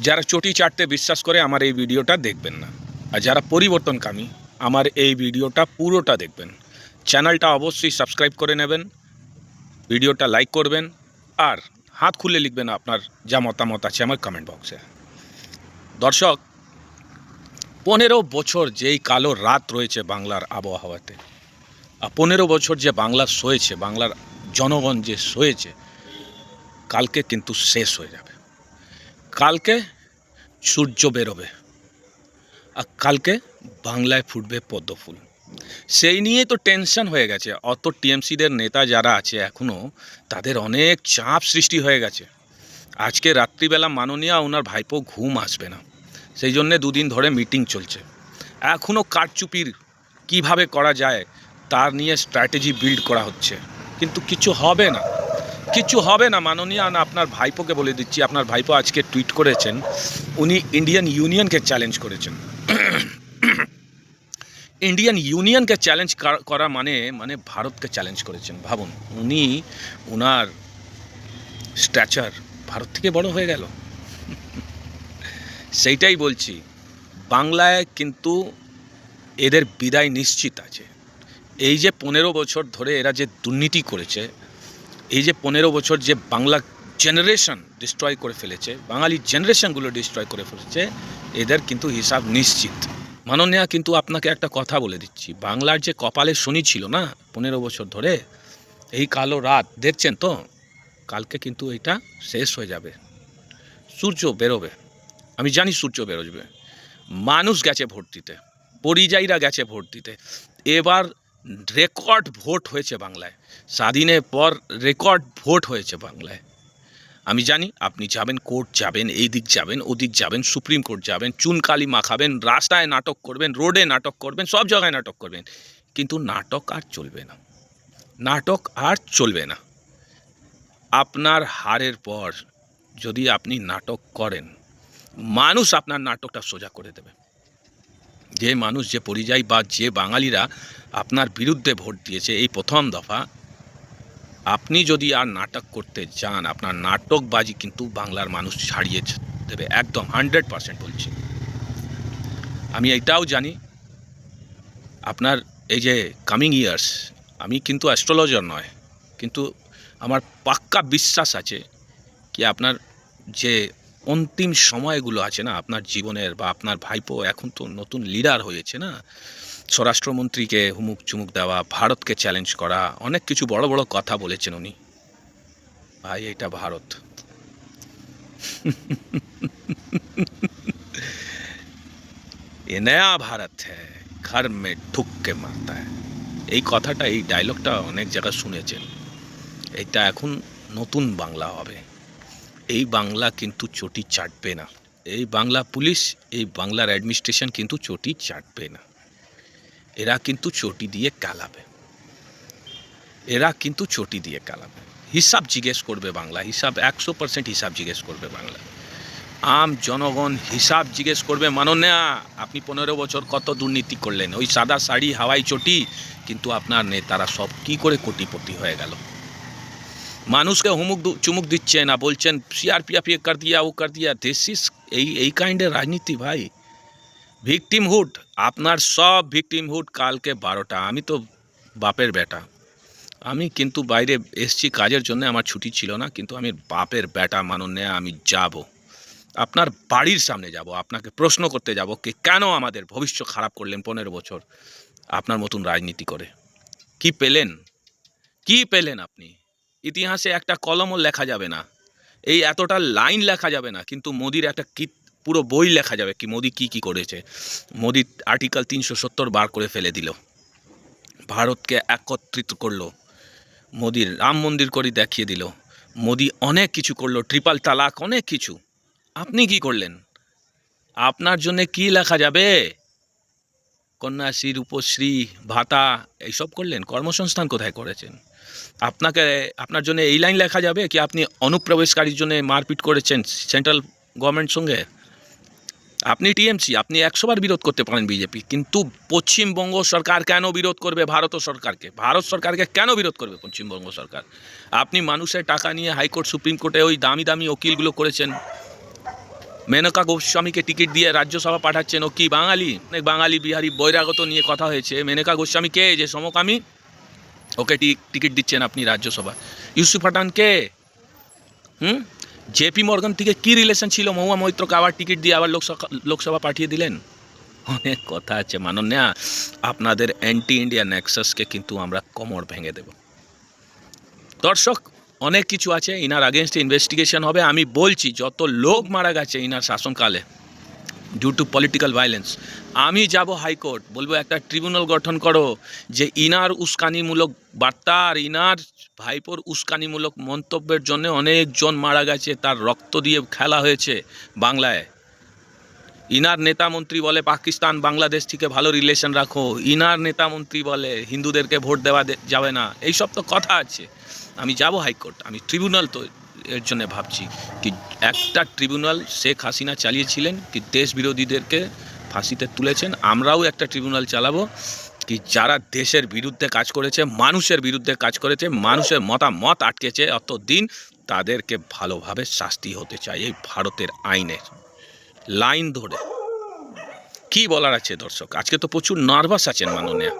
যারা চটি চাটতে বিশ্বাস করে আমার এই ভিডিওটা দেখবেন না, আর যারা পরিবর্তনকামী আমার এই ভিডিওটা পুরোটা দেখবেন। চ্যানেলটা অবশ্যই সাবস্ক্রাইব করে নেবেন, ভিডিওটা লাইক করবেন, আর হাত খুলে লিখবেন আপনার যা মতামত আছে আমার কমেন্ট বক্সে। দর্শক, 15 বছর যেই কালো রাত রয়েছে বাংলার আবহাওয়াতে, আর 15 বছর যে বাংলা সয়েছে, বাংলার জনগণ যে সয়েছে, কালকে কিন্তু শেষ হয়ে যাবে। কালকে সূর্য বেরোবে, আর কালকে বাংলায় ফুটবে পদ্ম ফুল। সেই নিয়ে তো টেনশন হয়ে গেছে। অত টিএমসিদের নেতা যারা আছে এখনও, তাদের অনেক চাপ সৃষ্টি হয়ে গেছে। আজকে রাত্রিবেলা মাননীয়া ওনার ভাইপো ঘুম আসবে না, সেই জন্যে দুদিন ধরে মিটিং চলছে। এখনও কারচুপির কিভাবে করা যায় তার নিয়ে স্ট্র্যাটেজি বিল্ড করা হচ্ছে, কিন্তু কিছু হবে না, কিছু হবে না মাননীয়া। আপনার ভাইপোকে বলে দিচ্ছি, আপনার ভাইপো আজকে টুইট করেছেন, উনি ইন্ডিয়ান ইউনিয়নকে চ্যালেঞ্জ করেছেন। ইন্ডিয়ান ইউনিয়নকে চ্যালেঞ্জ করা মানে ভারতকে চ্যালেঞ্জ করেছেন। ভাবুন, উনি ওনার স্ট্যাচার ভারত থেকে বড় হয়ে গেল। সেইটাই বলছি, বাংলায় কিন্তু এদের বিদায় নিশ্চিত আছে। এই যে 15 বছর ধরে এরা যে দুর্নীতি করেছে, এই যে 15 বছর যে বাংলা জেনারেশন ডিস্ট্রয় করে ফেলেছে, বাঙালি জেনারেশনগুলো ডিস্ট্রয় করে ফেলেছে, এদের কিন্তু হিসাব নিশ্চিত। মাননীয়া, কিন্তু আপনাকে একটা কথা বলে দিচ্ছি, বাংলার যে কপালে শনি ছিল না 15 বছর ধরে, এই কালো রাত দেখছেন তো, কালকে কিন্তু এটা শেষ হয়ে যাবে। সূর্য বেরোবে, আমি জানি সূর্য বেরোবে। মানুষ গেছে ভোট দিতে, পরিযায়ীরা গেছে ভোট দিতে। এবার রেকর্ড ভোট হয়েছে বাংলায়, স্বাধীনের পর রেকর্ড ভোট হয়েছে বাংলায়। আমি জানি আপনি যাবেন, কোর্ট যাবেন, এই দিক যাবেন, ওদিক যাবেন, সুপ্রিম কোর্ট যাবেন, চুনকালি মাখাবেন, রাস্তায় নাটক করবেন, রোডে নাটক করবেন, সব জায়গায় নাটক করবেন, কিন্তু নাটক আর চলবে না, নাটক আর চলবে না। আপনার হারের পর যদি আপনি নাটক করেন, মানুষ আপনার নাটকটা সোজা করে দেবে। যে মানুষ, যে পরিযায়ী বা যে বাঙালিরা আপনার বিরুদ্ধে ভোট দিয়েছে এই প্রথম দফা, আপনি যদি আর নাটক করতে যান, আপনার নাটকবাজি কিন্তু বাংলার মানুষ ছাড়িয়ে দেবে, একদম 100% বলছি। আমি এটাও জানি আপনার এই যে কামিং ইয়ার্স, আমি কিন্তু অ্যাস্ট্রোলজার নয়, কিন্তু আমার পাক্কা বিশ্বাস আছে কি আপনার যে অন্তিম সময়গুলো আছে না আপনার জীবনের, বা আপনার ভাইপো এখন তো নতুন লিডার হয়েছে না, স্বরাষ্ট্রমন্ত্রীকে হুমুক চুমুক দেওয়া, ভারতকে চ্যালেঞ্জ করা, অনেক কিছু বড় বড় কথা বলেছেন উনি। ভাই, এটা ভারত। এ নয়া ভারত হ্যায়, ঘর মে ঢুক কে মারতা হ্যায়। এই কথাটা, এই ডায়লগটা অনেক জায়গায় শুনেছেন। এটা এখন নতুন বাংলা হবে। এই বাংলা কিন্তু চটি চাটবে না, এই বাংলা পুলিশ, এই বাংলার অ্যাডমিনিস্ট্রেশন কিন্তু চটি চাটবে না। এরা কিন্তু চটি দিয়ে কালাবে, এরা কিন্তু চটি দিয়ে কালাবে। হিসাব জিজ্ঞেস করবে বাংলা, হিসাব 100% হিসাব জিজ্ঞেস করবে বাংলা। আম জনগণ হিসাব জিজ্ঞেস করবে। মাননীয়া, আপনি 15 বছর কত দুর্নীতি করলেন, ওই সাদা শাড়ি, হাওয়াই চটি, কিন্তু আপনার নেতারা সব কি করে কোটিপতি হয়ে গেল? মানুষকে হুমুক চুমুক দিচ্ছে না, বলছেন সিআরপিএফ এ কর দিয়া, ও কর দিয়া। দিস ইজ এই কাইন্ডের রাজনীতি ভাই। ভিকটিমহুড, আপনার সব ভিকটিমহুড কালকে 12টা। আমি তো বাপের বেটা, আমি কিন্তু বাইরে এসছি কাজের জন্য, আমার ছুটি ছিল না, কিন্তু আমি বাপের বেটা মাননীয়া। আমি যাব, আপনার বাড়ির সামনে যাব, আপনাকে প্রশ্ন করতে যাব কি কেন আমাদের ভবিষ্যৎ খারাপ করলেন 15 বছর আপনার মতন রাজনীতি করে। কি পেলেন, কি পেলেন আপনি? ইতিহাসে একটা কলমও লেখা যাবে না, এই এতটা লাইন লেখা যাবে না, কিন্তু মোদির একটা কি পুরো বই লেখা যাবে কি মোদি কি কি করেছে। মোদি আর্টিকেল 370 বার করে ফেলে দিল, ভারতকে একত্রিত করলো, মোদির রাম মন্দির করে দেখিয়ে দিল, মোদি অনেক কিছু করলো, ট্রিপল তালাক, অনেক কিছু। আপনি কি করলেন? আপনার জন্য কি লেখা যাবে? কন্যাশ্রী, রূপশ্রী, ভাতা এইসব করলেন, কর্মসংস্থান কোথায় করেছেন? আপনার জন্য এই লাইন লেখা যাবে কি আপনি অনুপ্রবেশকারীর জন্য মারপিট করেছেন সেন্ট্রাল গভর্নমেন্ট সঙ্গে? আপনি টিএমসি, আপনি 100 বার বিরোধ করতে পারেন বিজেপি, কিন্তু পশ্চিমবঙ্গ সরকার কেন বিরোধ করবে ভারত সরকারকে? ভারত সরকারকে কেন বিরোধ করবে পশ্চিমবঙ্গ সরকার? আপনি মানুষের টাকা নিয়ে হাইকোর্ট, সুপ্রিম কোর্টে ওই দামি দামি উকিলগুলো করেছেন, মেনকা গোস্বামীকে টিকিট দিয়ে রাজ্যসভা পাঠাচ্ছেন, ও কি বাঙালি? অনেক বাঙালি বিহারি বহিরাগত নিয়ে কথা হয়েছে। মেনকা গোস্বামী কে? যে সমকামী, ওকে টিকিট দিচ্ছেন আপনি রাজ্যসভা। ইউসুফ পাঠান কে? জেপি মর্গান থেকে কি রিলেশন ছিল মহুয়া মৈত্রকে আবার টিকিট দিয়ে আবার লোকসভা পাঠিয়ে দিলেন? অনেক কথা আছে মাননীয়া। আপনাদের অ্যান্টি ইন্ডিয়া নেক্সাসকে কিন্তু আমরা কোমর ভেঙে দেব। দর্শক, অনেক কিছু আছে, ইনার আগেনস্টে ইনভেস্টিগেশন হবে। আমি বলছি, যত লোক মারা গেছে ইনার শাসনকালে ডিউ টু পলিটিক্যাল ভায়োলেন্স, আমি যাব হাইকোর্ট, বলবো একটা ট্রিব্যুনাল গঠন করো যে ইনার উস্কানিমূলক বার্তা আর ইনার ভাইপোর উস্কানিমূলক মন্তব্যের জন্য অনেকজন মারা গেছে, তার রক্ত দিয়ে খেলা হয়েছে বাংলায়। ইনার নেতা মন্ত্রী বলে পাকিস্তান বাংলাদেশ থেকে ভালো রিলেশন রাখো, ইনার নেতা মন্ত্রী বলে হিন্দুদেরকে ভোট দেওয়া যাবে না, এইসব তো কথা আছে। আমি যাব হাইকোর্ট, আমি ট্রিব্যুনাল তো এর জন্য ভাবছি কি একটা ট্রিব্যুনাল শেখ হাসিনা চালিয়েছিলেন কি দেশ বিরোধীদেরকে ফাঁসিতে তুলেছেন, আমরাও একটা ট্রিব্যুনাল চালাবো কি যারা দেশের বিরুদ্ধে কাজ করেছে, মানুষের বিরুদ্ধে কাজ করেছে, মানুষের মতামত আটকেছে অতদিন, তাদেরকে ভালোভাবে শাস্তি হতে চাই এই ভারতের আইনের লাইন ধরে। কি বলার আছে দর্শক? আজকে তো প্রচুর নার্ভাস আছেন মাননীয়া,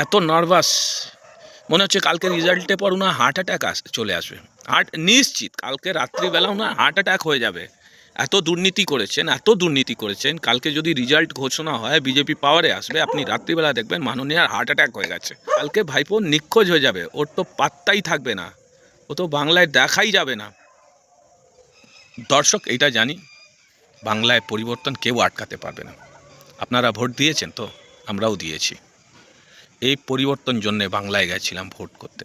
এত নার্ভাস মনে হচ্ছে কালকে রেজাল্টে পর না হার্ট অ্যাটাক চলে আসবে। নিশ্চিত কালকে রাত্রিবেলাও না হার্ট অ্যাটাক হয়ে যাবে। এত দুর্নীতি করেছেন, কালকে যদি রেজাল্ট ঘোষণা হয় বিজেপি পাওয়ারে আসবে, আপনি রাত্রিবেলা দেখবেন মাননীয়ার হার্ট অ্যাটাক হয়ে গেছে। কালকে ভাইপো নিখোঁজ হয়ে যাবে, ওর তো পাত্তাই থাকবে না, ও তো বাংলায় দেখাই যাবে না। দর্শক, এটা জানি বাংলায় পরিবর্তন কেউ আটকাতে পারবে না। আপনারা ভোট দিয়েছেন তো, আমরাও দিয়েছি। এই পরিবর্তন জন্যে বাংলায় গেছিলাম ভোট করতে।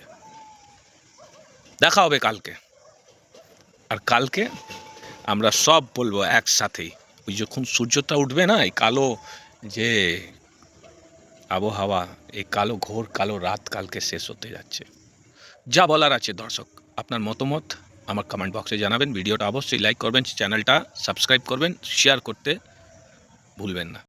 দেখা হবে কালকে, আর কালকে আমরা সব বলবো একসাথেই। ওই যখন সূর্যটা উঠবে না, এই কালো যে আবহাওয়া, এই কালো ঘোর কালো রাত কালকে শেষ হতে যাচ্ছে। যা বলার আছে দর্শক, আপনার মতামত আমার কমেন্ট বক্সে জানাবেন। ভিডিওটা অবশ্যই লাইক করবেন, চ্যানেলটা সাবস্ক্রাইব করবেন, শেয়ার করতে ভুলবেন না।